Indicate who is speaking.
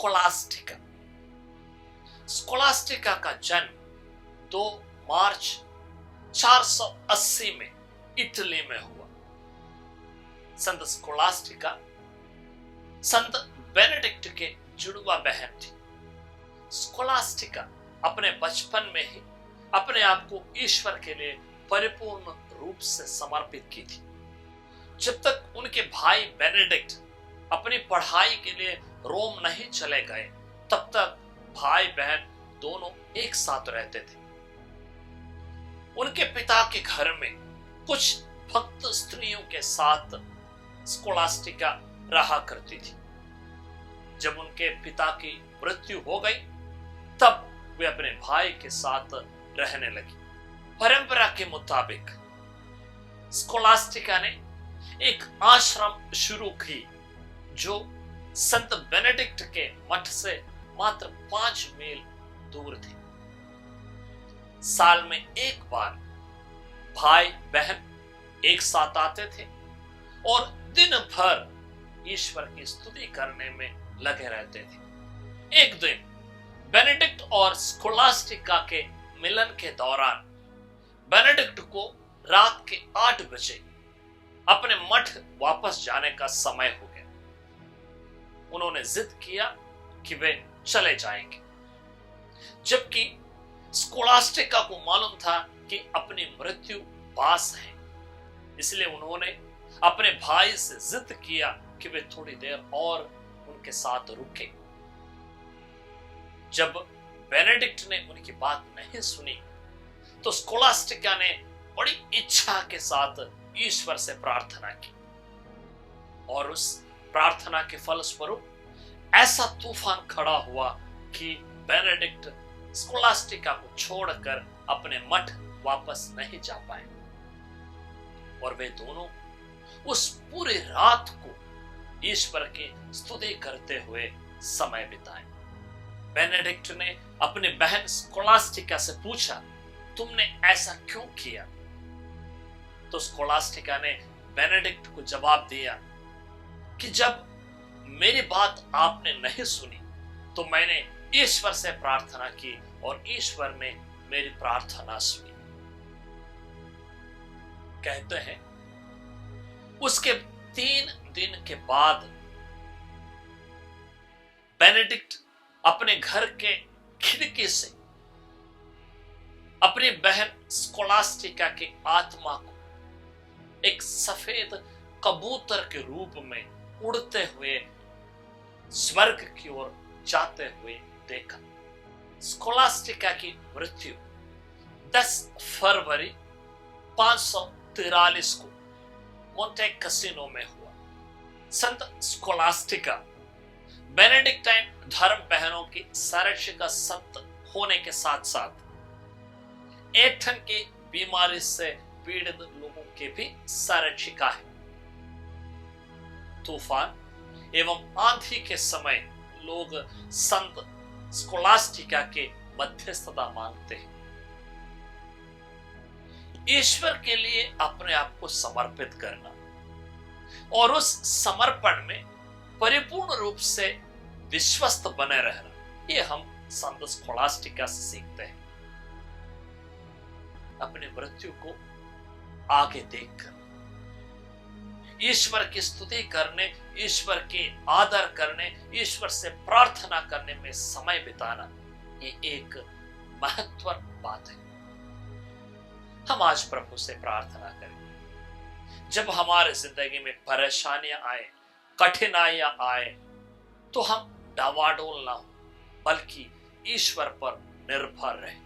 Speaker 1: स्कोलास्टिका। स्कोलास्टिका का जन्म 2 मार्च 480 में इटली में हुआ। संत स्कोलास्टिका संत बेनेडिक्ट के जुड़वा बहन थी। स्कोलास्टिका अपने बचपन में ही अपने आप को ईश्वर के लिए परिपूर्ण रूप से समर्पित की थी। जब तक उनके भाई बेनेडिक्ट अपनी पढ़ाई के लिए रोम नहीं चले गए, तब तक भाई बहन दोनों एक साथ रहते थे। उनके पिता के घर में कुछ भक्त स्त्रियों के साथ स्कोलास्टिका रहा करती थी। जब उनके पिता की मृत्यु हो गई, तब वे अपने भाई के साथ रहने लगी। परंपरा के मुताबिक स्कोलास्टिका ने एक आश्रम शुरू की जो संत बेनेडिक्ट के मठ से मात्र 5 मील दूर थी। साल में एक बार भाई बहन एक साथ आते थे और दिन भर ईश्वर की स्तुति करने में लगे रहते थे। एक दिन बेनेडिक्ट और स्कोलास्टिका के मिलन के दौरान बेनेडिक्ट को रात के 8 बजे अपने मठ वापस जाने का समय हो गया। उन्होंने जिद किया कि वे चले जाएंगे, जबकि स्कोलास्टिका को मालूम था कि अपनी मृत्यु पास है। इसलिए उन्होंने अपने भाई से जिद किया कि वे थोड़ी देर और उनके साथ रुके। जब बेनेडिक्ट ने उनकी बात नहीं सुनी, तो स्कोलास्टिका ने बड़ी इच्छा के साथ ईश्वर से प्रार्थना की और उस प्रार्थना के फलस्वरूप ऐसा तूफान खड़ा हुआ कि बेनेडिक्ट स्कोलास्टिका को छोड़कर अपने मठ वापस नहीं जा पाए और वे दोनों उस पूरी रात को ईश्वर की स्तुति करते हुए समय बिताए। बेनेडिक्ट ने अपनी बहन स्कोलास्टिका से पूछा, तुमने ऐसा क्यों किया? तो स्कोलास्टिका ने बेनेडिक्ट को जवाब दिया कि जब मेरी बात आपने नहीं सुनी, तो मैंने ईश्वर से प्रार्थना की और ईश्वर ने मेरी प्रार्थना सुनी। कहते हैं उसके 3 दिन के बाद बेनेडिक्ट अपने घर के खिड़की से अपनी बहन स्कोलास्टिका की आत्मा को एक सफेद कबूतर के रूप में उड़ते हुए स्वर्ग की ओर जाते हुए देखा। स्कोलास्टिका की मृत्यु 10 फरवरी 543 को मोंटे कैसिनो में हुआ। संत स्कोलास्टिका बेनेडिक्टाइन धर्म बहनों की संरक्षिका संत होने के साथ साथ ऐंठन की बीमारी से पीड़ित लोगों के भी संरक्षिका है। तूफान एवं आंधी के समय लोग संत स्कोलास्टिका के मध्यस्थता मांगते हैं। ईश्वर के लिए अपने आप को समर्पित करना और उस समर्पण में परिपूर्ण रूप से विश्वस्त बने रहना, ये हम संत स्कोलास्टिका से सीखते हैं। अपनी मृत्यु को आगे देखकर ईश्वर की स्तुति करने, ईश्वर के आदर करने, ईश्वर से प्रार्थना करने में समय बिताना, ये एक महत्वपूर्ण बात है। हम आज प्रभु से प्रार्थना करें, जब हमारे जिंदगी में परेशानियां आए, कठिनाइयां आए, तो हम डावाडोल ना हो, बल्कि ईश्वर पर निर्भर रहें।